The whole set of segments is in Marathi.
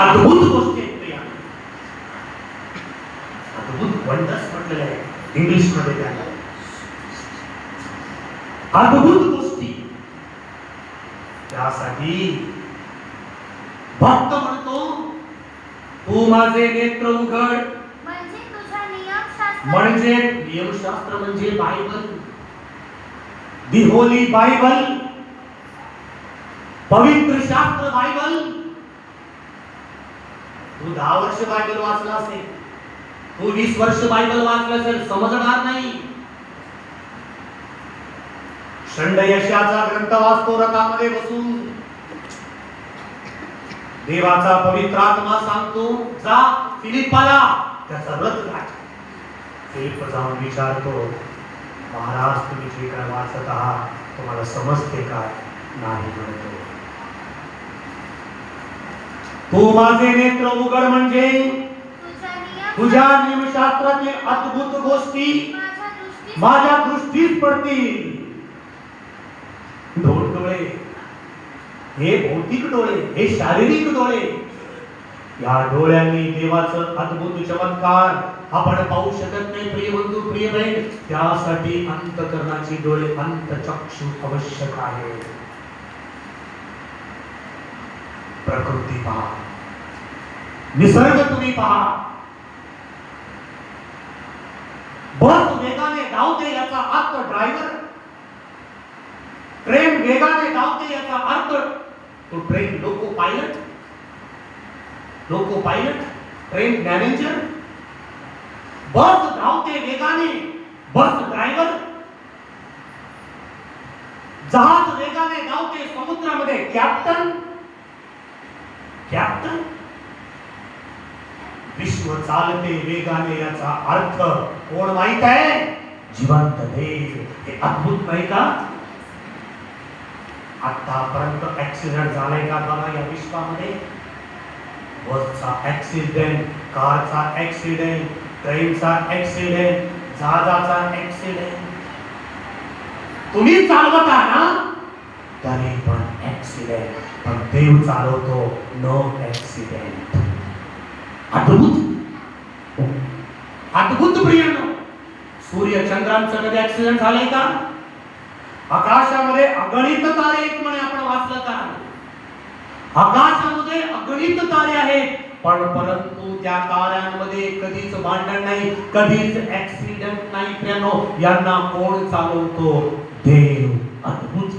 अद्भुत गोष्टी आहेत प्रिया. अद्भुत वंडर्स म्हटलेलं आहे इंग्लिश मध्ये त्याला. अद्भुत गोष्टी. त्यासाठी भक्त म्हणतो तू माझे नेत्र उघड. म्हणजे तुझ्या नियमशास्त्र, म्हणजे नियमशास्त्र म्हणजे बायबल, दी होली बायबल, पवित्र शास्त्र बायबल. तू 10 वर्ष बायबल वाचला असेल, तू 20 वर्ष बायबल वाचलं असेल, समजणार नाही. षंड यशाचा ग्रंथ वाचतो रथामध्ये बसून. देवाचा पवित्र आत्मा सांगतो जा फिलिपाला त्याचा रथ गाठ. फिलिप जाऊन विचारतो महाराज तुम्ही जे काय वाचत आहात तुम्हाला समजते का? नाही म्हणतो. तू माझे नेत्र उघड म्हणजे तुझ्या नियमशास्त्रातील अद्भुत गोष्टी माझ्या दृष्टीस पडतील. डोळे हे भौतिक डोळे, हे शारीरिक डोळे. या डोळ्यांनी देवाचं अद्भुत चमत्कार आपण पाहू शकत नाही प्रिय बंधू प्रिय बहीण. त्यासाठी अंतःकरणाची डोळे, अंतःचक्षु आवश्यक आहे. प्रकृती पहा, निसर्ग तुम्ही पहा. बस वेगाने धावते याचा अर्थ ड्रायव्हर, ट्रेन वेगाने धावते याचा अर्थ तो train loco pilot, train manager. Bus धावते वेगाने, बस ड्रायव्हर. जहाज वेगाने धावते समुद्रामध्ये, कॅप्टन. विश्व चालते वेगाने याचा अर्थ कोण माहित आहे? जिवंत देव. हे अद्भुत नाही का? आतापर्यंत ऍक्सिडेंट झालाय का बघा या विश्वामध्ये? बसचा ऍक्सिडेंट, कारचा ऍक्सिडेंट, ट्रेनचा ऍक्सिडेंट, जहाजाचा ऍक्सिडेंट. तुम्ही चालवता ना तरी पण ऍक्सिडेंट, पण देव चालवतो नो ऍक्सिडेंट. अद्भुत, अद्भुत प्रियानो. सूर्य चंद्रांचं कधी ऍक्सिडेंट झालंय का? आकाशामध्ये अगणित तारे आहेत म्हणे, आपण वाचलं का? आकाशामध्ये अगणित तारे आहेत, पण परंतु त्या ताऱ्यांमध्ये कधीच भांडण नाही, कधीच ऍक्सिडेंट नाही प्रियानो. यांना कोण चालवतो? देव. अद्भुत.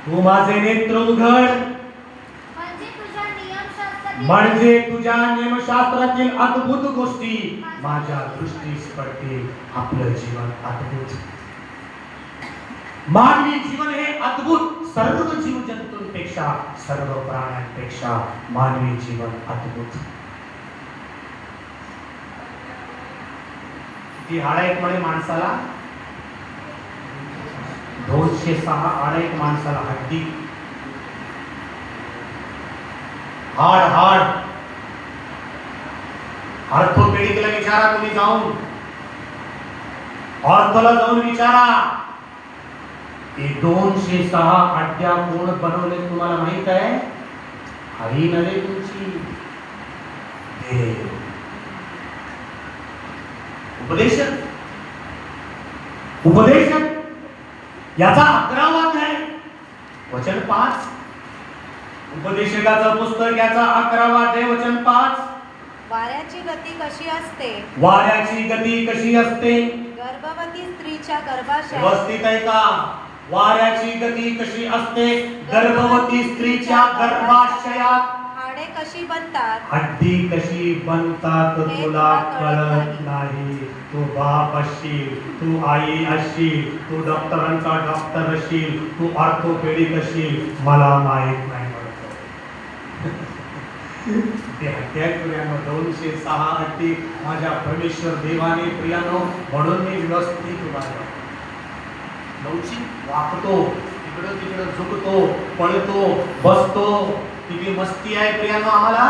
तू माझे नेत्र उघड म्हणजे तुझ्या नियमशास्त्रातील अद्भुत गोष्टी माझ्या दृष्टीस पडतील. आपलं जीवन अद्भुत. मानवी जीवन हे अद्भुत. सर्व जीवजंतूंपेक्षा, सर्व प्राण्यांपेक्षा मानवी जीवन अद्भुत. किती हाड आहेत म्हणे माणसाला? 206 हाड आहेत माणसाला. हड्डी, हाड. ऑर्थोपेडिकला विचारा तुम्ही जाऊन, ऑर्थोला जाऊन विचारा की 206 हड्ड्या कोण बनवले तुम्हाला माहित आहे? आई नव्हे तुमची, देव. उपदेशक याचा 11वा अध्याय वचन 5. उपदेशकाचं पुस्तक याचा 11वा अध्याय वचन 5. वाऱ्याची गती कशी असते? वाऱ्याची गती कशी असते? गर्भवती स्त्रीच्या गर्भाशयात. व्यवस्थित आहे का? वाऱ्याची गती कशी असते? गर्भवती स्त्रीच्या गर्भाशयात. हाडे कशी बनतात? हड्डी कशी बनतात तुला कळत नाही. तू बाप असशील, तू आई असशील, तू डॉक्टरांचा डॉक्टर असशील, तू ऑर्थोपेडिक असशील, मला माहित नाही. ते हत्या प्रियानो 206 हत्ती माझ्या परमेश्वर देवाने प्रियानो म्हणून मी व्यवस्थित वागतो. लवचिक वागतो, इकडं तिकडं झुकतो, पळतो, बसतो. किती मस्ती आहे प्रियानो आम्हाला.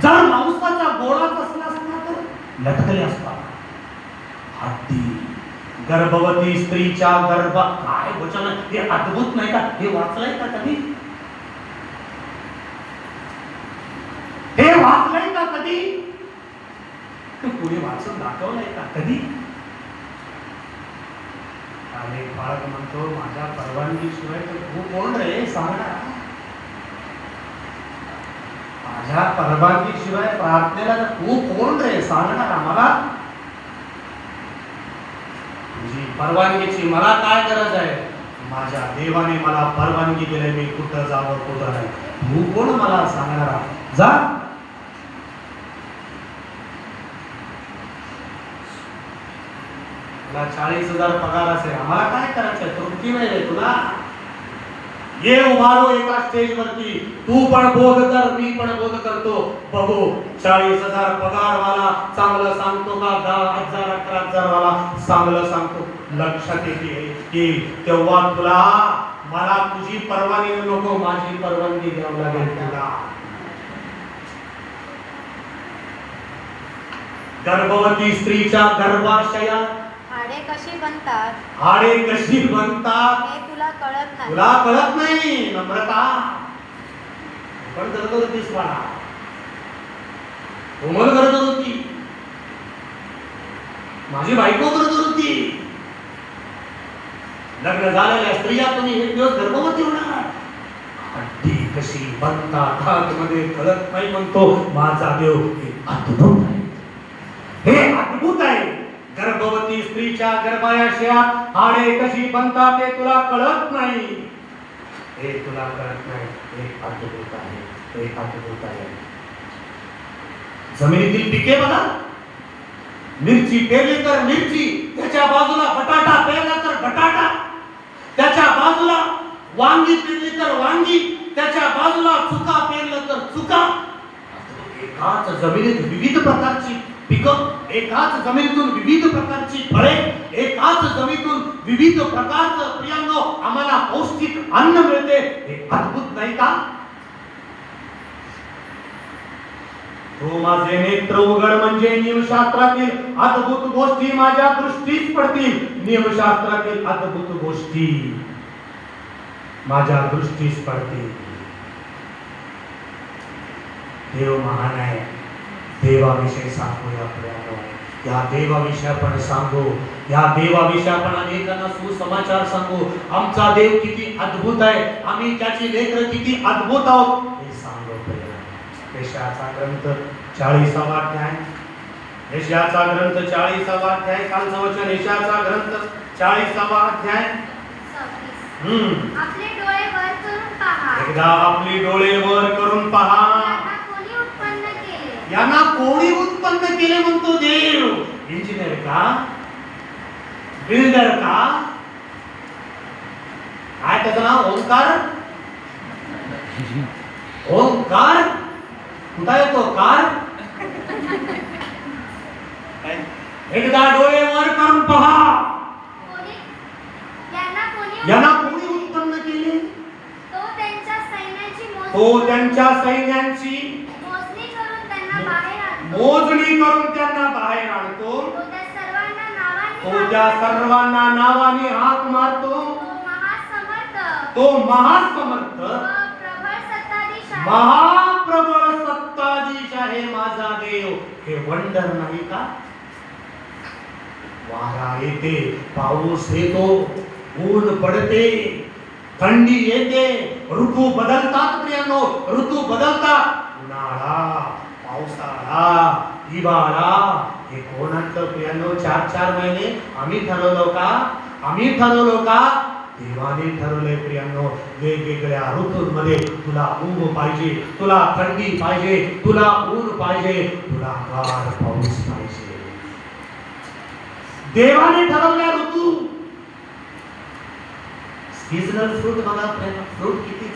जर मांसाचा गोळाच असला असता तर लटकले असता. हत्ती गर्भवती स्त्रीच्या गर्भा काय वचन आहे? हे अद्भुत नाही का? हे वाचलंय का कधी? हे वाचलंय का कधी? पुढे वाचून दाखवलंय का कधी? आणि बाळक म्हणतो माझ्या परवानगीशिवाय तू कोण रे सांगणार? माझ्या परवानगीशिवाय प्रार्थनेला तू कोण रे सांगणार आम्हाला? तुझी परवानगीची मला काय गरज आहे? माझ्या देवाने मला परवानगी दिली, मी कुठं जावं कुठं नाही. तू कोण मला सांगणार? जा. तुला 40,000 पगार असेल, आम्हाला काय करायचंय? तृप्ती नाही रे तुला? ये उभारो एका स्टेज वरती, तू पण बोध कर, मी पण बोध करतो. बघू 40,000 पगार वाला चांगलं सांगतो का 10,000 11,000 वाला चांगलं सांगतो? लक्षात येते की तेव्हा तुला मला तुझी परवानगी नको, माझी परवानगी द्यावी लागेल तुला. गर्भवती स्त्रीच्या गर्भाशयात हाडे कशी बनतात हाडे कशी बनतात हे तुला कळत नाही. तुला कळत नाही. नम्रता पण करत होतीस मला, कोमल करत होती, माझी बायको करत होती. लग्न झालेल्या स्त्रिया तुम्ही एक दिवस गर्भवती होणार. हड्डी कशी बनतात आतमध्ये कळत नाही म्हणतो माझा देव. हे अद्भुत आहे, हे अद्भुत आहे. गर्भवती स्त्रीच्या गर्भाशयात हाडे कशी बनतात ते तुला कळत नाही. हे तुला कळत नाही. हे अद्भुत आहे, हे अद्भुत आहे. जमिनीतील पिके बघा, मिरची पेरली तर मिरची, त्याच्या बाजूला बटाटा पेरला तर बटाटा, त्याच्या बाजूला वांगी पेरली तर वांगी, त्याच्या बाजूला चुका पेरलं तर चुका. एकाच जमिनीत विविध प्रकारची पिकं, एकाच जमिनीतून विविध प्रकारची फळे, एकाच जमिनीतून विविध प्रकारचं प्रियांनो आम्हाला पौष्टिक अन्न मिळते. हे अद्भुत नाही का? तो माझे नेत्र उघड म्हणजे नियमशास्त्रातील अद्भुत गोष्टी माझ्या दृष्टीस पडतील. नियमशास्त्रातील अद्भुत गोष्टी माझ्या दृष्टीस पडतील. देव महान आहे. देवाविषयी सांगूया प्रियांनो, या देवाविषयी आपण सांगू, या देवाविषयी आपण अनेकांना सुसमाचार सांगू. आमचा देव किती अद्भुत आहे, आम्ही त्याची लेकरं किती अद्भुत आहोत हे सांगू प्रियांनो. यशाचा ग्रंथ 40वा अध्याय, यशाचा ग्रंथ 40वा अध्याय, कालचं वचन यशाचा ग्रंथ 40वा अध्याय. 26. आपले डोळे वर करून पहा. एकदा आपली डोळे वर करून पहा. यांना कोणी उत्पन्न केले म्हणतो देव? इंजिनियर का? बिल्डर का? काय त्याचं नाव? ओंकार. ओंकार कुठं येतो कार? एकदा डोळे वर करून पहा. यांना कोणी उत्पन्न केले? तो त्यांच्या सैन्याची मोजणी करून त्यांना बाहेर आणतो. तो त्या सर्वांना नावाने हाक मारतो. तो महासमर्थ महाप्रबळ सत्ताधीश आहे माझा देव. हे वंडर नाही का? वारा येते, पाऊस येतो, ऊन पडते, थंडी येते, ऋतू बदलतात प्रियांनो, ऋतू बदलतात. उन्हाळा, पावसाळा, हिवाळा, हे कोण आणतं प्रियांनो? 4-4 महिने आम्ही ठरवलो का? आम्ही ठरवलो का? देवाने ठरवले प्रियांनो. वेगवेगळ्या ऋतूंमध्ये तुला ऊन पाहिजे, तुला थंडी पाहिजे, तुला ऊन पाहिजे, तुला गार पाऊस पाहिजे. देवाने ठरवल्या ऋतू. सीजनल फ्रूट बघा प्रियांनो, फ्रूट किती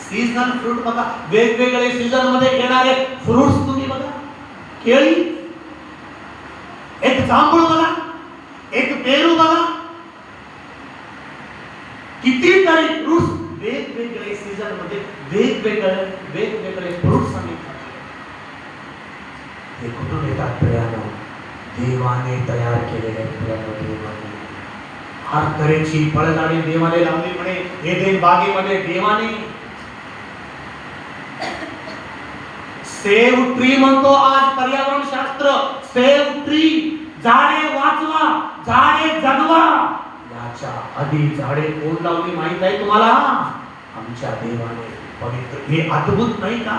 सीजनल फ्रूट बघा, वेगवेगळे सीजन मध्ये येणारे फ्रूट्स तुम्ही बघा. केळी, एक जांभूळ बघा, एक पेरू बघा, कितीतरी फ्रूट्स वेगवेगळे सीजन मध्ये वेगवेगळे फ्रूट्स आम्ही खातो. हे कुठून येतात प्रियांनो? देवाने तयार केलेले प्रियांनो. देवाने हर तऱ्हेची फळझाडे देवाने लावली म्हणे एदेन बागेमध्ये देवाने. सेव्ह ट्री म्हणतो आज पर्यावरण शास्त्र. सेव्ह ट्री, झाडे वाचवा, झाडे जगवा. याच्या आधी झाडे कोण लावली माहित आहे तुम्हाला? आमच्या देवाने. पवित्र, हे अद्भुत नाही का?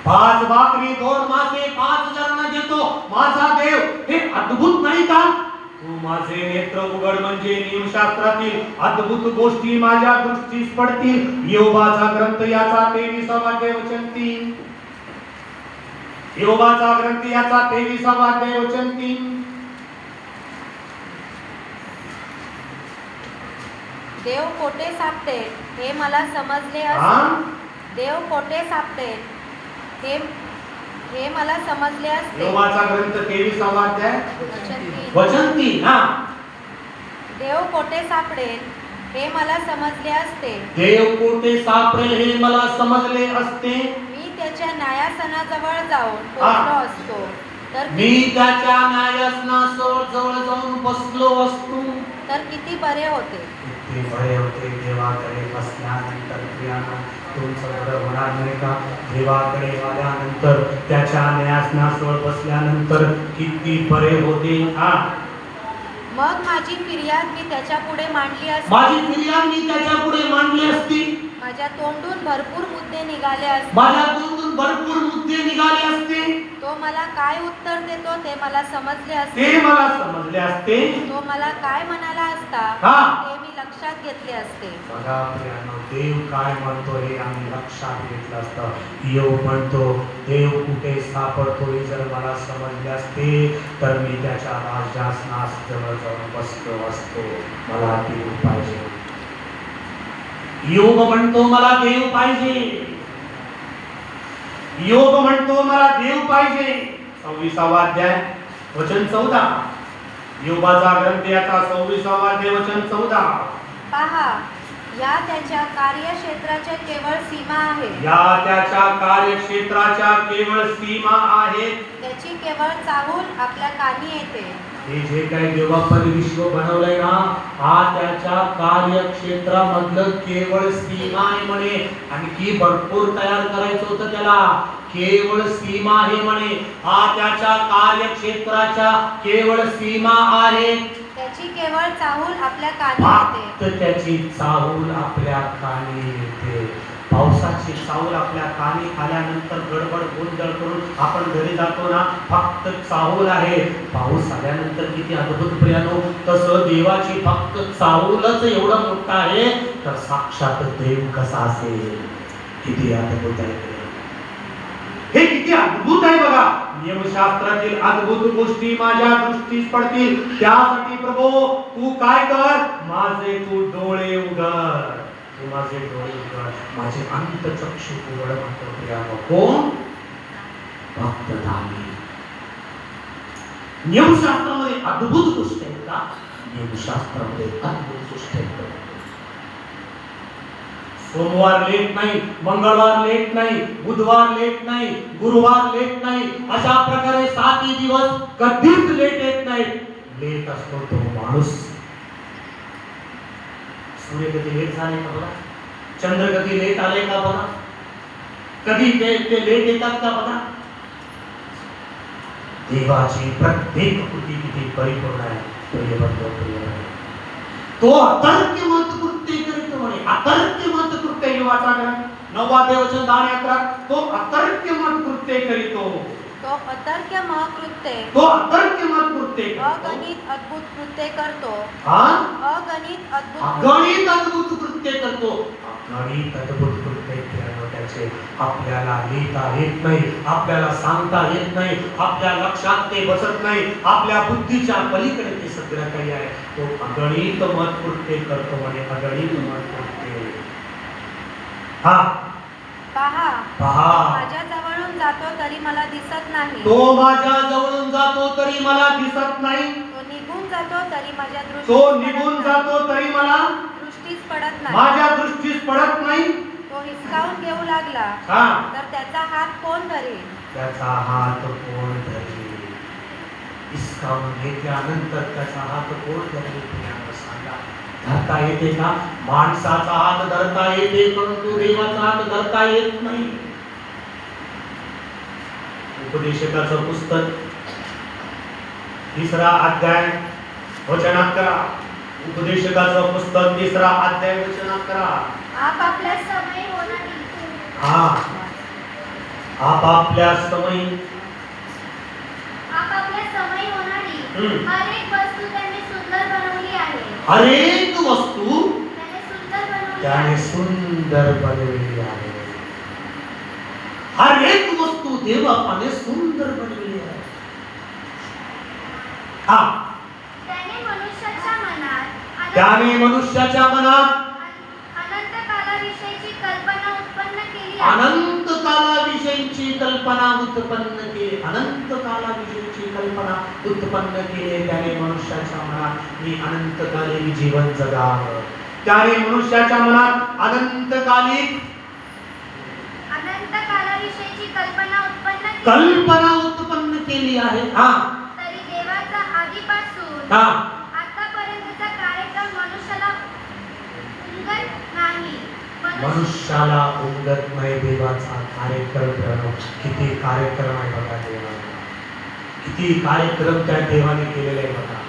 5 भाकरी 2 मासे 5 जणांना देतो माझा देव. हे अद्भुत नाही का? तू माझे नेत्र उघड म्हणजे नियमशास्त्रातील अद्भुत गोष्टी माझ्या दृष्टीस पडतील. योबाचा ग्रंथ याचा 23वा वचन 3. योबाचा ग्रंथ याचा 23वा वचन 3. देव कोठे सापडेल हे मला समजले असते. देव कोठे सापडेल हे मला समजले असते. योबाचा ग्रंथ 23वा अध्याय वचन 3. वचन 3. हा, देव कोठे सापडेल हे मला समजले असते. देव कोठे सापडेल हे मला समजले असते. मी त्याच्या न्यायासनाजवळ जाऊन पोचलो असतो तर मी त्याच्या न्यायासनाजवळ जाऊन बसलो असतो तर किती बरे होते. किती बरे होते. देवाकडे बसल्यानंतर प्रियानं तुमचं बरं होणार नाही का? देवाकडे आल्यानंतर त्याच्या न्यायासनाजवळ बसल्यानंतर किती बरे होते. हा, मग माझी फिर्याद मी त्याच्या पुढे मांडली असती. माझी फिर्याद मी त्याच्या पुढे मांडली असती. माझ्या तोंडून भरपूर मुद्दे निघाले असते. माझ्या तोंडून भरपूर मुद्दे निघाले असते. तो मला काय उत्तर देतो ते मला समजले असते. ते मला समजले असते. तो मला काय म्हणाला असता हा. ते मी लक्षात घेतले असते. बघा प्रियानो, देव काय म्हणतो हे आम्ही लक्षात घेतलं असतं. योग म्हणतो देव कुठे सापडतो हे जर मला समजले असते तर मी त्याच्या राजासनाजवळ जाऊन बसलो असतो. मला देव पाहिजे. योग म्हणतो मला देव पाहिजे. योग म्हणतो मला देव पाहिजे. 26वा अध्याय वचन 14. योबाचा ग्रंथ याचा 26वा अध्याय वचन 14. पहा, या त्याच्या कार्यक्षेत्राच्या केवळ सीमा आहे. या त्याच्या कार्यक्षेत्राच्या केवळ सीमा आहेत. त्याची केवळ चाहूल आपल्या कानी येते. हे जे काही देवापरी विश्व बनवलंय ना, हा त्याच्या कार्यक्षेत्रामधलं केवळ सीमा आहे म्हणे. आणखी भरपूर तयार करायचं होतं त्याला. केवळ सीमा आहे म्हणे. हा त्याच्या कार्यक्षेत्राच्या केवळ सीमा आहे. त्याची केवळ चाहूल आपल्या कानी फक्त येते. त्याची चाहूल आपल्या कानी येते. पावसाची चाहूल आपल्या कानी आल्यानंतर गडबड गोंधळ करून आपण घरी जातो ना, फक्त चाहूल आहे. पाऊस आल्यानंतर किती अद्भुत प्रियानो. तसं देवाची फक्त चाहूलच एवढं मोठं आहे तर साक्षात देव कसा असेल. किती अद्भुत आहे हे, किती अद्भुत आहे बघा. नियमशास्त्रातील अद्भुत गोष्टी माझ्या दृष्टीस पडतील. त्यासाठी प्रभू तू काय कर, माझे तू डोळे उघड. तू माझे डोळे उघड, माझे अंतचक्षु उघड म्हणतो प्रियानो. कोण? भक्त धामी. नियमशास्त्रामध्ये अद्भुत गोष्टी आहेत का? नियमशास्त्रामध्ये अद्भुत गोष्टी आहेत. सोमवार लेट नाही, मंगळवार लेट नाही, बुधवार लेट नाही, गुरुवार लेट नाही. अशा प्रकारे 7 दिवस कधीच लेट येत नाही. लेट असतो तो माणूस. सूर्य कधी लेट झाले का बघा. चंद्र कधी लेट आले का बघा. कधी ते लेट येतात का बघा. देवाची प्रत्येक कृती किती परिपूर्ण आहे. तो अतर्क्य मत कृत्य करीत म्हणे. अतर्क्य मत कृत्य योबाचा ग्रंथ 9वा वचन 10 आणि 11. तो अतर्क्य मत कृत्य करीतो. तो अतर्क्य महाकृत्य, तो अतर्क्य मत कृत्य अगणित अद्भुत कृत्य करतो. हा, अगणित अद्भुत अगणित अद्भुत कृत्य करतो. अगणित अद्भुत कृत्य त्याचे आपल्याला लिहिता येत नाही, आपल्याला सांगता येत नाही, आपल्या लक्षात ते बसत नाही. आपल्या बुद्धीच्या पलीकडे ते सगळं काही आहे. तो अगणित मत कृत्य करतो म्हणे. अगणित मत कृत्य. हा, पहा, माझ्या जवळून जातो तरी मला दिसत नाही. तो माझ्या जवळून जातो तरी मला दिसत नाही. तो निघून जातो तरी माझ्या तो निघून जातो तरी मला दृष्टीस पडत नाही. माझ्या दृष्टीस पडत नाही. तो हिसकावून घेऊ लागला हा, तर त्याचा हात कोण धरेल. त्याचा हात कोण धरेल. हिसकावून घेतल्यानंतर त्याचा हात कोण धरेल प्रियानं सांगा? धरता येते का? माणसाचा हात धरता येते, परंतु देवाचा हात धरता येत नाही. उपदेशकाचं पुस्तक 3रा अध्याय वचन 11. उपदेशकाचं पुस्तक 3रा अध्याय वचन 11. आपापल्या समय होणारी आपापल्या समयी आपापल्या समय होणारी हर एक वस्तू त्याने सुंदर बनवली आहे. हर एक वस्तू त्याने सुंदर बनवली त्याने आहे. सुंदर बनवली आहे. हर एक वस्तू देवाने सुंदर बनवली आहे. त्याने मनुष्याच्या मनात अनंत कालाविषयीची कल्पना उत्पन्न केली. अनंत कालाविषयीची कल्पना उत्पन्न केली. अनंत कालाविषयीची कल्पना उत्पन्न केली. त्याने मनुष्याच्या मनात मी अनंतकालीन जीवन जगावं. त्याने मनुष्याच्या मनात अनंतकालीन कालाविषयीची कल्पना उत्पन्न केली आहे. तरी देवाचा आधीपासून आतापर्यंतचा कार्यक्रम मनुष्याला उमगत नाही. देवाचा कार्यक्रम किती कार्यक्रम आहे बघा देवाने. किती कार्यक्रम त्या देवाने केलेले आहे बघा.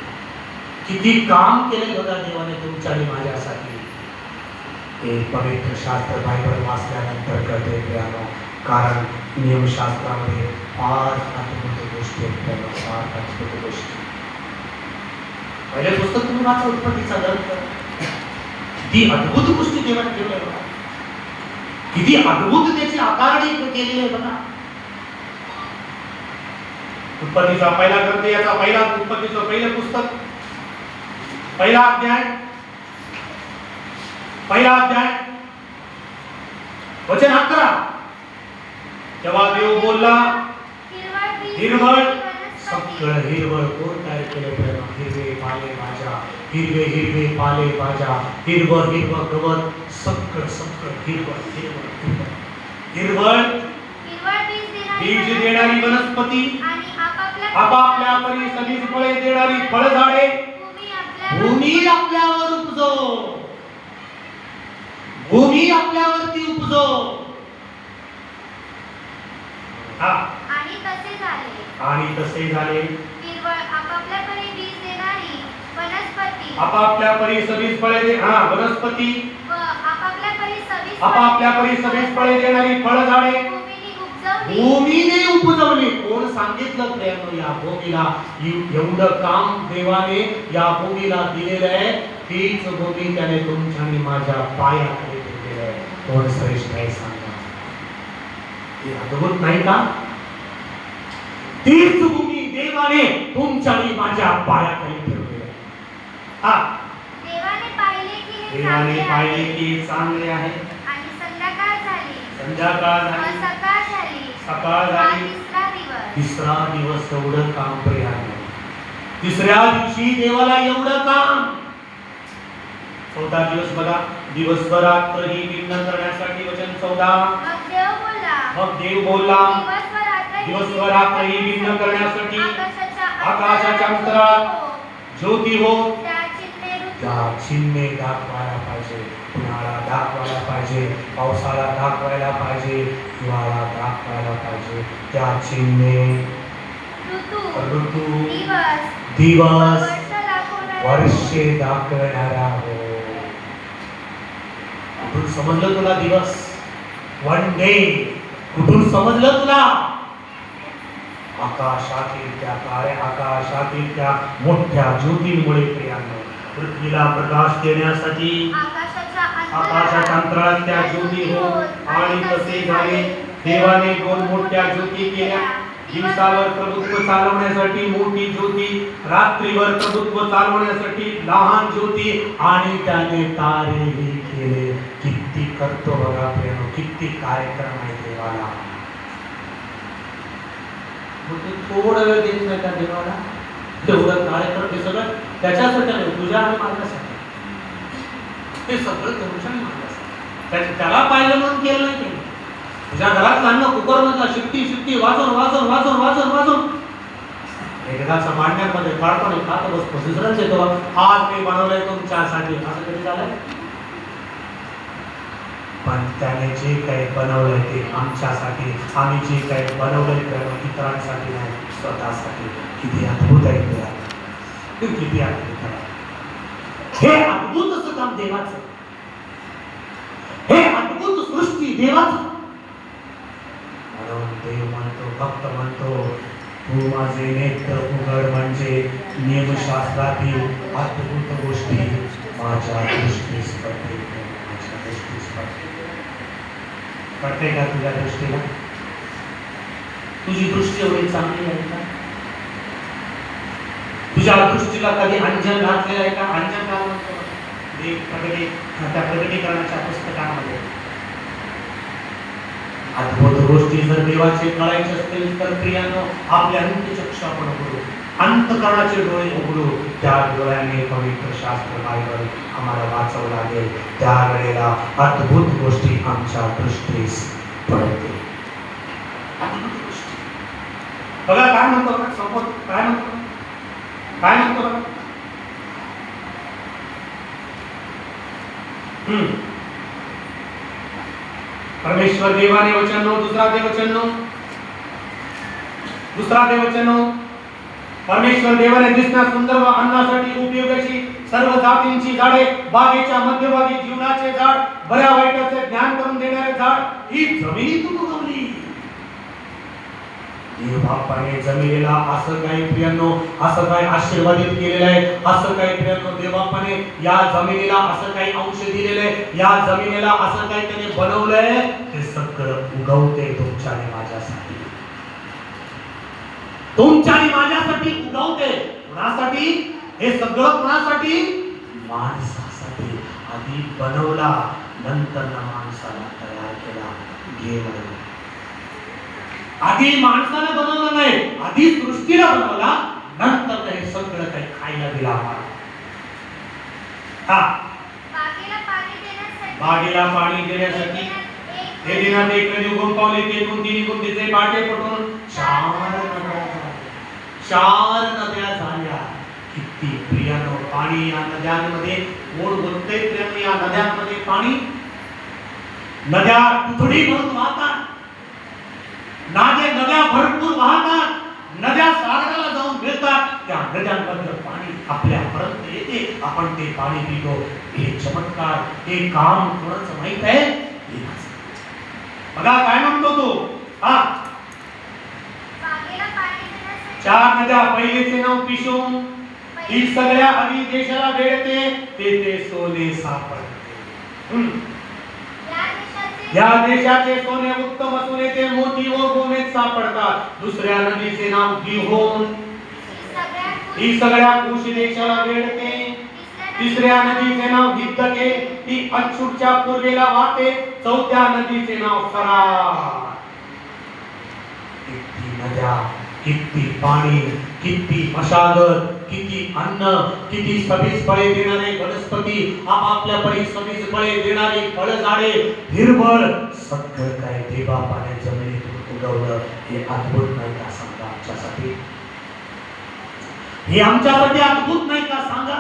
किती काम केले बघा देवाने तुमच्या आणि माझ्यासाठी. हे पवित्र शास्त्र बायबल वाचल्यानंतर कळते मित्रांनो. कारण नियमशास्त्रामध्ये फार अद्भुत गोष्टी आहेत. फार अद्भुत गोष्टी. पहिले पुस्तक तुम्ही वाचा उत्पत्तीचा ग्रंथ. किती अद्भुत गोष्टी देवाने ठेवल्या बघा. किती अद्भुत त्याची आकारणी केलेली आहे बघा. उत्पत्तीचा पहिला ग्रंथ, याचा पहिला उत्पत्तीचं पहिलं पुस्तक, पहिला अध्याय वचन 11. तेव्हा देव बोलला हिरवळ सगळं हिरवळ कोण तयार केलं प्रेम? हिरवे पालेभाज्या, हिरवे हिरवे पालेभाज्या, हिरवळ हिरवळ गवत, सगळं सगळं हिरवळ हिरवळ हिरवळ बीज देणारी वनस्पती, आपापल्या परी सगळीच फळे देणारी फळझाडे भूमी आपल्यावर उपजो. भूमी आपल्यावरती उपजो. आणि तसे झाले. आपापल्या परी बीज देणारी वनस्पती, आपापल्या परी सगळीच फळे वनस्पती, आपापल्या परी सगळीच फळे देणारी फळझाडे भूमीने उपजवली. कोण सांगितलं प्रेम? या भूमीला एवढं काम देवाने या भूमीला दिलेलं आहे. तीच भूमी त्याने तुमच्या आणि माझ्या पायाखाली ठेवलेली आहे. कोण श्रेष्ठ आहे सांगा? हे अद्भुत नाही का? तीच भूमी देवाने तुमच्या आणि माझ्या पायाखाली ठेवलेली आहे. देवाने पाहिले की चांगले आहे. आणि संध्याकाळ झाली, सकाळ झाली, तिसरा दिवस. एवढं काम प्रियाने. तिसऱ्या दिवशी देवाला एवढं काम. 14 दिवस बघा. दिवसभरात्रही विघ्न करण्यासाठी वचन 14. मग देव बोलला दिवसभरात्रही विघ्न करण्यासाठी आकाशाच्या अंतराळात ज्योती हो. त्या चिन्हे दाखवायला पाहिजे. उन्हाळा दाखवायला पाहिजे, पावसाळा दाखवायला पाहिजे, हिवाळा दाखवायला पाहिजे. त्या चिन्हे ऋतू, दिवस, वर्षे दाखवणारा हो. कुठून समजलं तुला दिवस? One day. कुठून समजलं तुला? आकाशातील त्या काळ्या आकाशातील त्या मोठ्या ज्योतींमुळे प्रियांनो. पृथ्वीला प्रकाश देण्यासाठी आकाशाच्या अंतराळात त्या ज्योती हो. आणि तसे झाले. देवाने 2 मोठ्या ज्योती केल्या. दिवसावर प्रभुत्व चालवण्यासाठी मोठी ज्योती, रात्रीवर प्रभुत्व चालवण्यासाठी लहान ज्योती. आणि त्याने तारेही केले. किती करतो बघा प्रेम. किती कार्यक्रम आहे देवाला. थोडा वेळ देत नाही का देवाला? तेवढं कार्यक्रम हे सगळं त्याच्यासाठी नाही, तुझ्या आणि माझ्यासाठी. ते सगळं तुमच्या आणि माझ्यासाठी. त्याला पाहिलं म्हणून केलं नाही त्यांनी. तुझ्या घरात अन्न कुकर मधला शिट्टी शिट्टी वाजून वाजून वाजून वाजून वाजून एकदाचा मांडण्यामध्ये काढतो आणि खात बसतो, दुसरंच येतो आज मी बनवलंय तुमच्यासाठी, असं कधी झालंय? पण त्याने जे काही बनवलंय ते आमच्यासाठी, आम्ही जे काही बनवलंय ते इतरांसाठी नाही, स्वतःसाठी. किती अद्भुत आहे ते, किती अद्भुत आहे. हे अद्भुत असं काम देवाचं, हे अद्भुत सृष्टी देवाचं. म्हणून देव म्हणतो, भक्त म्हणतो, तू माझे नेत्र उघड म्हणजे नियमशास्त्रातील अद्भुत गोष्टी माझ्या दृष्टीस पडते, माझ्या दृष्टीस पडते. पडते का तुझ्या दृष्टीला? तुझी दृष्टी एवढी चांगली आहे का? तुझ्या दृष्टीला कधी अंजन घातलेलं आहे का? अंजन काय म्हणतो? त्या प्रकटीकरणाच्या पुस्तकामध्ये अद्भुत गोष्टी जर देवाचे कळायचे असतील तर प्रियानो आपल्या अंतचक्षु आपण उघडू, अंतकरणाचे डोळे उघडू. त्या डोळ्याने पवित्र शास्त्र बायबल आम्हाला वाचावं लागेल. त्या वेळेला अद्भुत गोष्टी आमच्या दृष्टीस पडते. अद्भुत गोष्टी बघा काय म्हणतो, समोर काय म्हणतो, काय म्हणतो बघा. परमेश्वर देवाने वचन, दुसरा देवचन, परमेश्वर देवाने दिसण्यास सुंदर व अन्नासाठी उपयोगाची सर्व जातींची झाडे, बागेच्या मध्यभागी जीवनाचे झाड, बऱ्या वाईटाचे ज्ञान करून देणारे झाड ही जमिनीतून उगवली. देवबापाने जमिनीला असं काही प्रियांनो, असं काही आशीर्वादित केलेलं आहे, असं काही प्रियांनो देवबापाने या जमिनीला असं काही अंश दिलेले आहे, या जमिनीला असं काही त्याने बनवलंय, हे सगळं उगवते तुमच्या आणि माझ्यासाठी, तुमच्या आणि माझ्यासाठी उगवते. कुणासाठी हे सगळं? कुणासाठी? माणसासाठी. आधी बनवला, नंतर माणसाला तयार केला. घेऊन आधी माणसाने बनवलं नाही, आधी सृष्टीला बनवला, नंतर हे सगळं काही खायला दिला आम्हाला. बागेला पाणी देण्यासाठी हे दिनात एक नदी उगम पावली, ते तिन्ही तिचे बाटे पटून चार नद्या झाल्या. किती प्रियानो पाणी या नद्यांमध्ये ओढ बोलते. प्रियानो या नद्यांमध्ये पाणी, नद्या तुथडी भरून वाहतात, नद्या भरपूर वाहतात, नद्या सागराला जाऊन मिळतात. त्या नद्यांमधलं पाणी आपल्यापर्यंत येते, आपण ते पाणी पितो. हे चमत्कार, हे काम कोणाचं माहित आहे? बघा काय म्हणतो तो. हा, चार नद्या, पहिलेचे नाव पिशोन, ही सगळ्या हवी देशाला वेढते, ते सोने सापडते. या देशाचे सोने उत्तम असून येथे मोती व गोमेद सापडतात. दुसऱ्या नदीचे नाव गिहोन, ही सगळ्या कुश देशाला वेढते. तिसऱ्या नदीचे नाव हिद्दके, ही अक्षुटच्या पूर्वेला वाहते. चौथ्या नदीचे नाव फरात. किती नद्या, किती पाणी, किती मशागत, किती अन्न, किती सवीस फळे देणारे वनस्पती, आपापल्या परी सवीस फळे देणारी फळझाडे, हिरवळ, सगळं काय देवबापाने जमिनीतून उगवलं. हे अद्भुत नाही का? सांगा आमच्यासाठी. हे आमच्यासाठी अद्भुत नाही का? सांगा.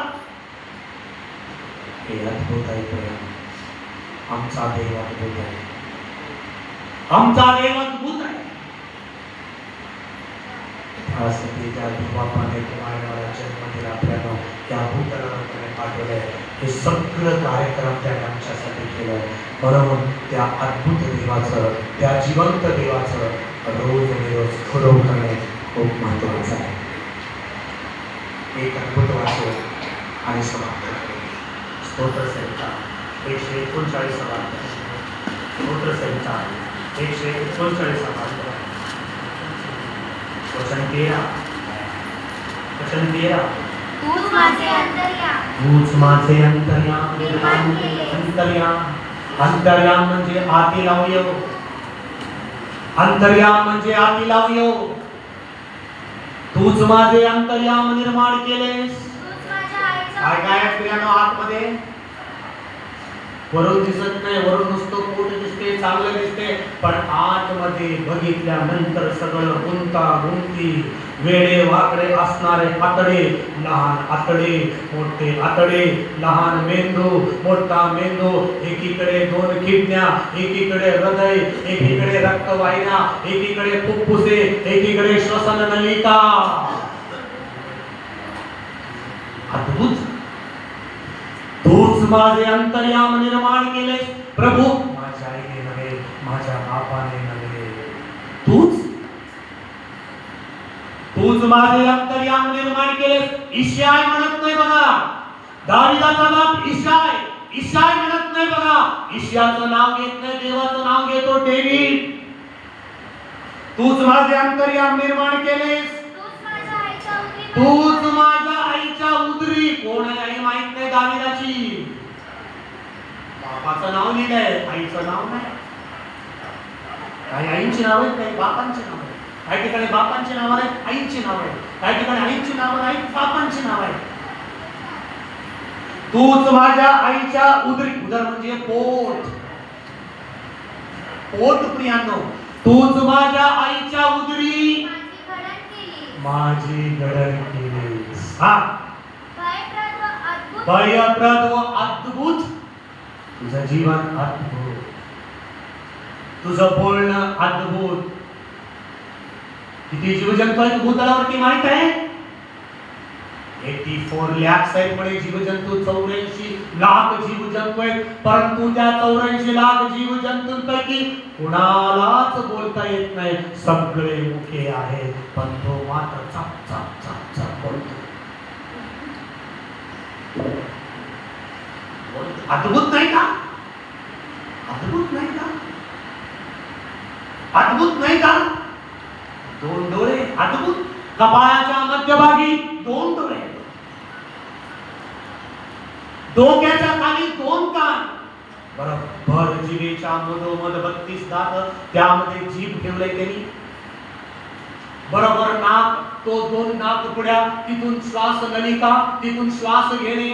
हे अद्भुत आहे. आमचा देव अद्भुत आहे. आमचा देव अद्भुत आहे. त्यासाठी त्या देवबापाने तुम्हाला जन्म दिला, आपल्याला त्या भूतलावर पाठवलंय. हे सगळं कार्यक्रम त्याने आमच्यासाठी केलंय. म्हणून त्या अद्भुत देवाचं, त्या जिवंत देवाचं रोज गौरव करणे खूप महत्वाचं आहे. एक अद्भुत वाचो आणि समाप्त करणे. स्तोत्र संहिता 139 स्तोत्र संहिता 139 वचन 13. तूच माझे अंतर्याम, तूच माझे अंतर्याम, अंतर्याम म्हणजे आतील अवयव, अंतर्याम म्हणजे आतील अवयव. तूच माझे अंतर्याम निर्माण केलेस. काय काय प्रियानो आतमध्ये? वरून दिसत नाही, वरून नुसतं पोट दिसते, चांगलं दिसते, पण आतमध्ये बघितल्यानंतर सगळं गुंतागुंती, वेडे वाकडे असणारे आतडे, लहान आतडे, मोठे आतडे, लहान मेंदू, मोठा मेंदू, एकीकडे 2 किडन्या, एकीकडे हृदय, एकीकडे रक्तवाहिन्या, एकीकडे फुफ्फुसे, एकीकडे श्वसन नलिका. अद्भुत. तूच माझे अंतर्याम निर्माण केले प्रभू, माझ्या आईने नव्हे, माझ्या बापाने नव्हे, तूच माझे अंतर्याम निर्माण केले. इशाय म्हणत नाही बघा, दाविदाचा बाप इशाय म्हणत नाही बघा. इशाचं नाव घेत नाही, देवाचं नाव घेतो डेव्हिड. तूच माझे अंतर्याम निर्माण केलेस, तूच माझ्या आईच्या उदरी. कोण आहे आई माहित नाही दाविदाची. बापाचं नाव लिहिलंय, आईचं नाव नाही. काही आईंची नाव आहेत, काही बापांची नाव आहेत. काही ठिकाणी बापांची नाव आहेत, आईंची नाव आहेत. काही ठिकाणी आईंची नाव आहेत, बापांची नाव आहेत. तूच माझ्या आईच्या उदरी, उदर म्हणजे पोट, पोट प्रियांनो. तूच माझ्या आईच्या उदरी माझी घडण केलीस. हा, भयप्रद व अद्भुत. तुझं जीवन अद्भुत, तुझं बोलणं अद्भुत. किती जीवजंतू आहेत भूतलावरती माहित आहे? 84 लाख आहेत म्हणे जीवजंतू. 84 लाख जीवजंतू आहेत, परंतु त्या 84 लाख जीवजंतूंपैकी कुणालाच बोलता येत नाही. सगळे मुखे आहेत, पण तो मात्र चप चप चप चप बोलतो. अद्भुत नाही का? अद्भुत नाही का? अद्भुत नाही का? 2 डोळे, अद्भुत. कपाळाच्या मध्यभागी 2 डोळे, डोक्याच्या खाली 2 कान, बरोबर जिभेच्या मधोमध 32 दात, त्यामध्ये जीभ ठेवलंय त्यांनी. बरोबर नाक, तो 2 नाकपुड्या, तिथून श्वास नलिका, तिथून श्वास घेणे.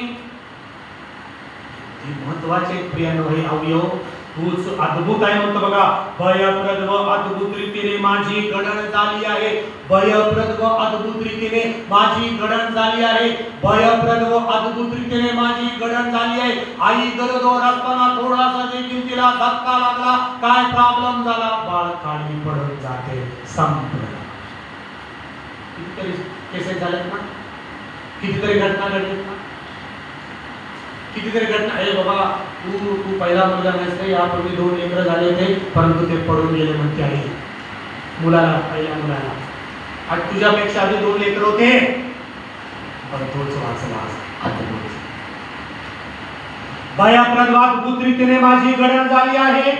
महत्वाचे प्रियांनो हे अवयव. तूच अद्भुत आहे म्हणतो बघा. भयप्रद व अद्भुत रीतीने माझी घडण झाली आहे. भयप्रद व अद्भुत रीतीने माझी घडण झाली आहे. भयप्रद व अद्भुत रीतीने माझी घडण झाली आहे. आई गरोदर असताना थोडासा देखील तिला धक्का लागला, काय प्रॉब्लेम झाला, बाळ खाली पडून जाते, संपलं. कितीतरी केसेस झालेत ना, कितीतरी घटना घडलीत ना, कितीतरी घटना. हे बाबा तू पहिला मुलगा नसते, यापूर्वी 2 लेकरं झाले होते, परंतु ते पडून गेले म्हणते आई मुलाला, पहिल्या मुलाला. आज तुझ्यापेक्षा आधी 2 लेकरं होते, पण तोच वाचला. भयप्रद अद्भुत रीतीने माझी घडण झाली आहे,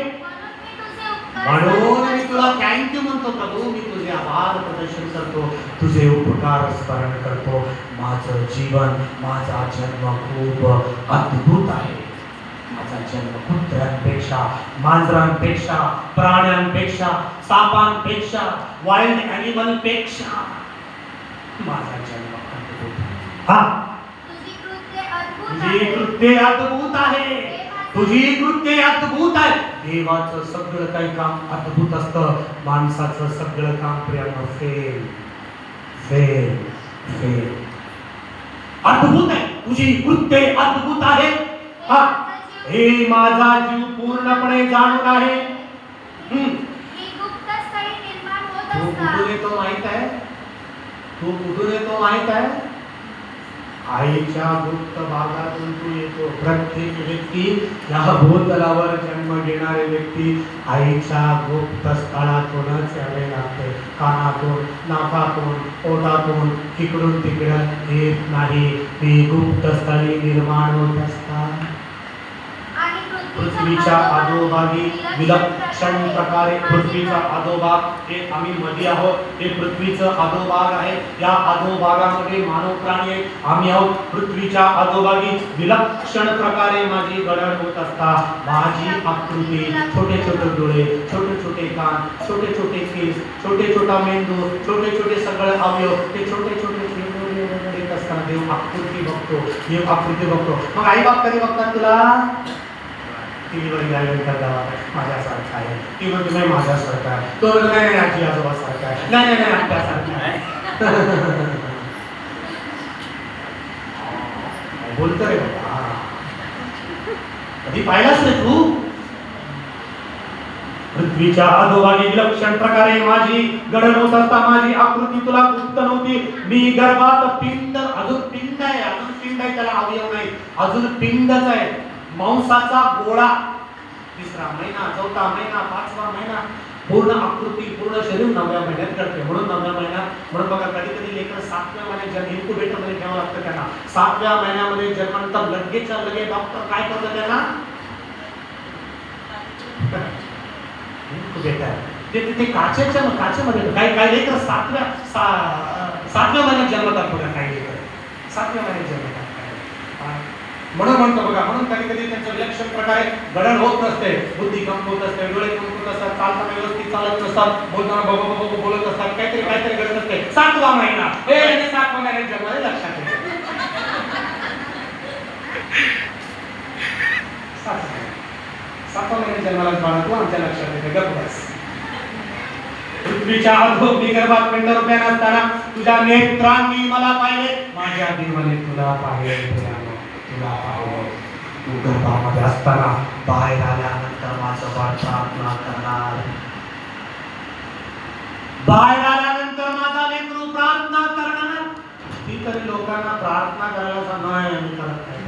म्हणून मी तुला थँक्यू म्हणतो प्रभू. मी तुझे आभार प्रदर्शन करतो, तुझे उपकार स्मरण करतो. माझं जीवन, माझा जन्म खूप अद्भुत आहे. माझा जन्म कुत्र्यांपेक्षा, मांजरांपेक्षा, प्राण्यांपेक्षा, सापांपेक्षा, वाईल्ड ॲनिमल पेक्षा माझा जन्म अद्भुत आहे. हा, तुझी कृत्ये अद्भुत आहे, तुझी कृत्ये अद्भुत आहे. देवाचं सगळं काही काम अद्भुत असतं, माणसाचं सगळं काम प्रियांनो फेल फेल फेल. अद्भुत आहे, तुझी कृत्ये अद्भुत आहे. हा, हे माझा जीव पूर्णपणे जाणून आहे. तू कुठून येतो माहित आहे? तू कुठून येतो माहित आहे? आईच्या गुप्त भागातून तू येतो. प्रत्येक व्यक्ती, या भूतलावर जन्म घेणारे व्यक्ती आईच्या गुप्त स्थळातूनच यावे लागते. कानातून, नाकातून, पोटातून, तिकडून तिकडं येत नाही. ती गुप्त स्थळी निर्माण होत असतात. पृथ्वीच्या अधोभागी विलक्षण प्रकारे, पृथ्वीचा अधोभाग, हे आम्ही मध्ये आहोत, हे पृथ्वीचं अधोभाग आहे. या अधोभागामध्ये मानव प्राणी आहे, आम्ही आहोत. पृथ्वीच्या अधोभागी विलक्षण प्रकारे माझी घडण होत असता. माझी आकृती, छोटे छोटे डोळे, छोटे छोटे कान, छोटे छोटे केस, छोटे छोटा मेंदू, छोटे छोटे सगळे अवयव, ते छोटे छोटे येत असताना देव आकृती बघतो, देव आकृती बघतो. मग आई बाप कधी बघतात तुला? टीव्हीवर माझ्यासारखा आहे, ती म्हणते नाही माझ्यासारखा आहे, तो नाही आजी आजोबासारखा आहे, नाही नाही आपल्यासारखा आहे. बोलतो रे बाबा, कधी पाहिलाच नाही तू? पृथ्वीच्या अधोभागी विलक्षण प्रकारे माझी घडण होत असता माझी आकृती तुला गुप्त नव्हती. मी गर्भात पिंड, अजून पिंड आहे, अजून पिंड आहे, त्याला अवयव नाही, अजून पिंडच आहे. मांसाचा गोळा, 3रा महिना, 4था महिना, 5वा महिना, पूर्ण आकृती, पूर्ण शरीर 9व्या महिन्यात घडते. म्हणून 9व्या महिन्यात, म्हणून बघा कधी कधी लेकर 7व्या महिन्यात जन्म इन्क्युबेटर मध्ये ठेवावं लागतं त्यांना. 7व्या महिन्यामध्ये जन्मानंतर लगेचच्या लगेच डॉक्टर काय करतात त्यांना? इन्क्युबेटर. ते काचेमध्ये काही लेकर 7व्या महिन्यात जन्मतात बघा, काही लेकर 7व्या महिन्यात जन्मतात. म्हणून म्हणतो बघा, म्हणून कधी कधी त्यांचं विलक्षण प्रकारे घडण होत नसते, बुद्धी कमकुवत असते, डोळे कमकुवत असतात, चालताना व्यवस्थित चालत नसतात, बोलताना बघ बोलत असतात, काहीतरी घडत असते. 7वा महिना, 7व्या महिन्यात जन्माला लक्षात येते. 7व्या महिन्यात जन्माला बाळा तू आमच्या लक्षात येते. गप्प बस. पृथ्वीच्या अधोभागी गर्भात पिंड रूपाने असताना तुझ्या नेत्रांनी मला पाहिले, माझ्या देवाने तुला पाहिले, तुला पाहिले. तू गर्भामध्ये असताना बाहेर आल्यानंतर माझं बाळ प्रार्थना करणार. बाहेर आल्यानंतर माझा लेकरू प्रार्थना करणार. ती तरी लोकांना प्रार्थना करायला नाही, आम्ही करत नाही.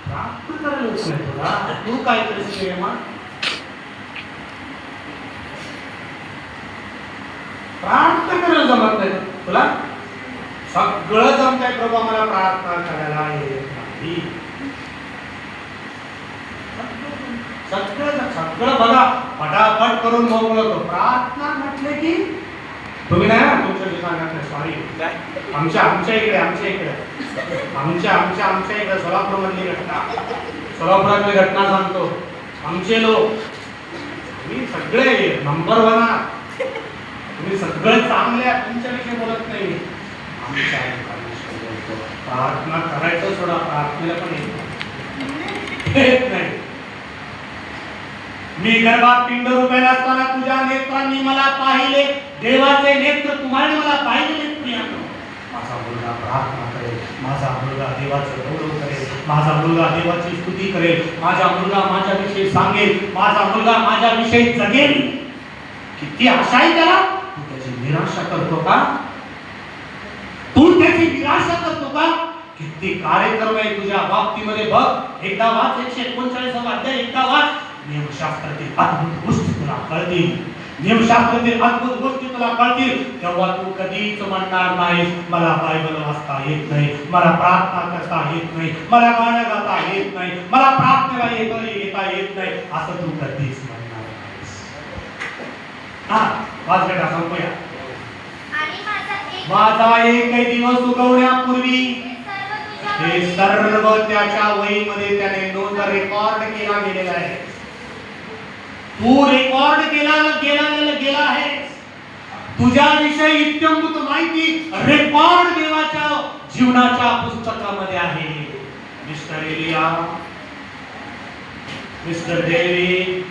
प्रार्थना करायला होत नाही तुला, तू काय करशील मग? प्रार्थना करायला जमत नाही तुला? सगळं जमतंय प्रभू, मला प्रार्थना करायला येत नाही. सगळं बघा फटाफट करून मोकळं होतो. प्रार्थना म्हटले की तुम्ही नाही ना, तुमच्या सांगत नाही, सॉरी. आमच्या इकडे सोलापूर मधली घटना, सोलापुरातली घटना सांगतो. आमचे लोक, तुम्ही सगळे नंबर 1 आहात, तुम्ही सगळे चांगले आहात, तुमच्याविषयी बोलत नाही. प्रार्थना करायचं सोडा, प्रार्थनेला पण येत नाही. मी गर्भात पिंड रूपाने असताना तुझ्या नेत्रांनी मला पाहिले. देवाचे नेत्र तुम्हाला मला पाहिले. माझा मुलगा प्रार्थना करेल, माझा मुलगा देवाचं गौरव करेल, माझा मुलगा देवाची स्तुती करेल, माझा मुलगा माझ्याविषयी सांगेल, माझा मुलगा माझ्याविषयी जगेल. किती आशा आहे त्याला. तू त्याची निराशा करतो का? किती कार्यक्रम आहे तुझ्या बाबतीमध्ये बघ. एकदा वाच 139वा अध्याय, एकदा वाच. नियमशास्त्रातील अद्भुत गोष्टी तुला कळतील, नियमशास्त्रातील अद्भुत गोष्टी तुला कळतील. तेव्हा तू कधीच म्हणणार नाही मला बायबल वाचता येत नाही, मला प्रार्थना करता येत नाही, मला गाणं गाता येत नाही, मला प्रार्थनेला येता येत नाही, असं तू कधीच म्हणणार नाहीस. हा वाच बेटा, संपूया. माझा एकही दिवस उगवण्यापूर्वी हे सर्व त्याच्या वहीमध्ये त्याने नोंद रेकॉर्ड केला गेलेला आहे. तू रेकॉर्ड गेला आहे. तुझ्याविषयी इत्यंभूत माहिती रेकॉर्ड देवाच्या जीवनाच्या पुस्तकामध्ये आहे. Mister Elia, mister David,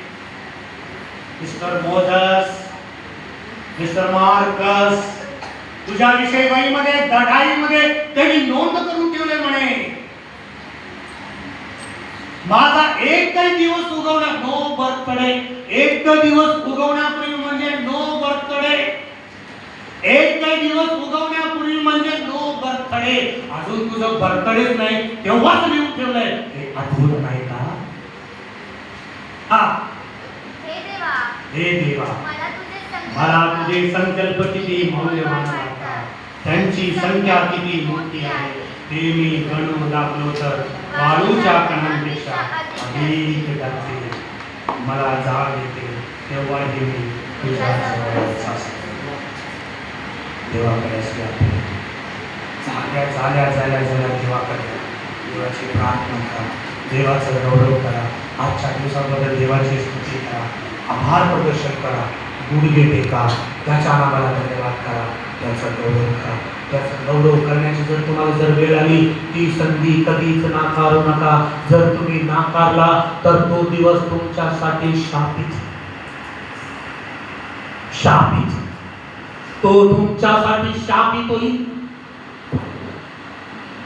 mister Moses, mister Marcus, तुझ्या विषयी वहीमध्ये दढाईमध्ये त्यांनी नोंद करून ठेवले म्हणे. माझा एकही दिवस उगवण्या, नो बर्थडे, एक दिवस उगवण्यापूर्वी म्हणजे नो बर्थडे, एकही दिवस उगवण्यापूर्वी म्हणजे नो बर्थडे. अजून तुझं बर्थडेच नाही तेव्हाच लिहून ठेवलंय. हे अद्भुत नाही का? हा, हे देवा मला तुझे संकल्प किती मौल्यवान वाटतात, त्यांची संख्या किती मोठी आहे ते मी गणू लागलो तर वाळूच्या कणांपेक्षा अधिक जाते. मला जाग येते तेव्हा हे मी तुझ्या जवळ असतो. देवाकडे झाल्या देवाकडे, देवाची प्रार्थना करा, देवाचं गौरव करा. आजच्या दिवसाबद्दल देवाची स्तुती करा, आभार प्रदर्शन करा, गुडघे टेका, त्याच्या नावाला धन्यवाद करा, त्याचा गौरव करा. त्याचा गौरव करण्याची जर तुम्हाला जर वेळ आली ती संधी कधीच नाकारू नका. जर तुम्ही नाकारला तर तो दिवस तुमच्यासाठी शापित. तो तुमच्यासाठी शापित होईल.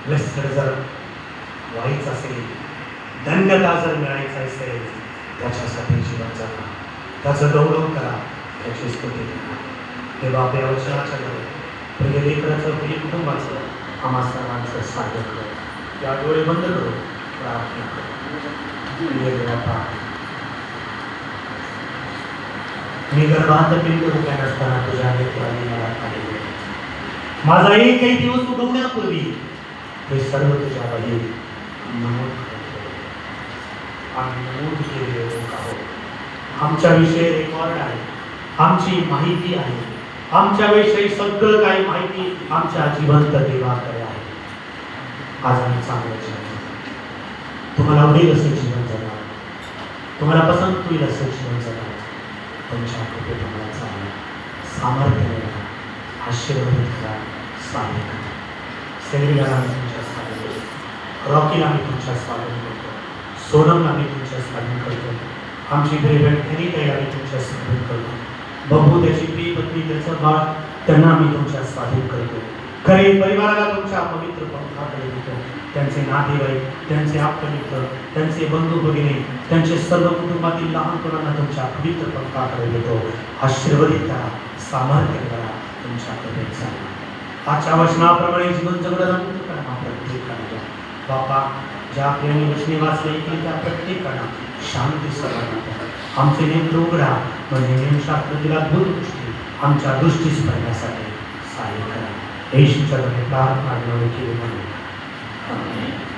ब्लेस्ड जर व्हायचं असेल, धन्यता जर मिळायचं असेल, त्याच्यासाठी जीवन जगा, त्याचं गौरव करा, त्याची स्तुती करा. तेव्हा आपल्या वचनाच्या घरी प्रिय लेकराचं, प्रिय कुटुंबाचं, आम्हा सर्वांचं स्वागत करू. या डोळे बंद करू, प्रार्थना करू. प्रिय देवा, मी गर्भात पिंड उभ्या नसताना तुझ्या लेकराने मला पाहिले. माझा एकही दिवस उगवण्यापूर्वी हे सर्व तुझ्या वही नमूद करतो. आम्ही नमूद केलेले लोक आहोत. आमच्याविषयी रेकॉर्ड आहे, आमची माहिती आहे, आमच्याविषयी सगळं काही माहिती आमच्या जिवंत देवाकडे आहे. आज आम्ही चांगलं जीवन जगू. तुम्हाला आवडेल असं जीवन जगा, तुम्हाला पसंत होईल असं जीवन जगा. तुमच्या कृपेत आम्हाला चांगलं सामर्थ्य मिळालं, आशीर्वादित करा, स्वागत करा. सेवेला आम्ही तुमच्या स्वागत करतो, रॉकीला आम्ही तुमच्या स्वागत करतो, सोनमला आम्ही तुमच्या स्वागत करतो, आमची प्रिय खनिताईला आम्ही तुमच्या स्वागत करतो, बघू त्याची प्रिय पत्नी, त्याचं बाळ, त्यांना आम्ही तुमच्या स्वागत करतो. खरे परिवाराला तुमच्या पवित्र पंखाकडे देतो. त्यांचे नातेवाईक, त्यांचे आप्तमित्र, त्यांचे बंधू भगिनी, त्यांचे सर्व कुटुंबातील लहान मुलांना तुमच्या पवित्र पंखाकडे देतो. आशीर्वादित करा, सामर्थ्य करा, तुमच्या कृपेत चाला. आजच्या वचनाप्रमाणे जीवन जगणं करा प्रत्येकाला. बापा, ज्या प्रेमी वचने वाचले की त्या प्रत्येकाला शांती समाधान. आमचे नेत्र उघडा, म्हणजे नेमशास्त्रातील अद्भुत गोष्टी आमच्या दृष्टीस पडण्यासाठी सहाय्य करा. येशूच्या नावाने प्रार्थना केली. आमेन.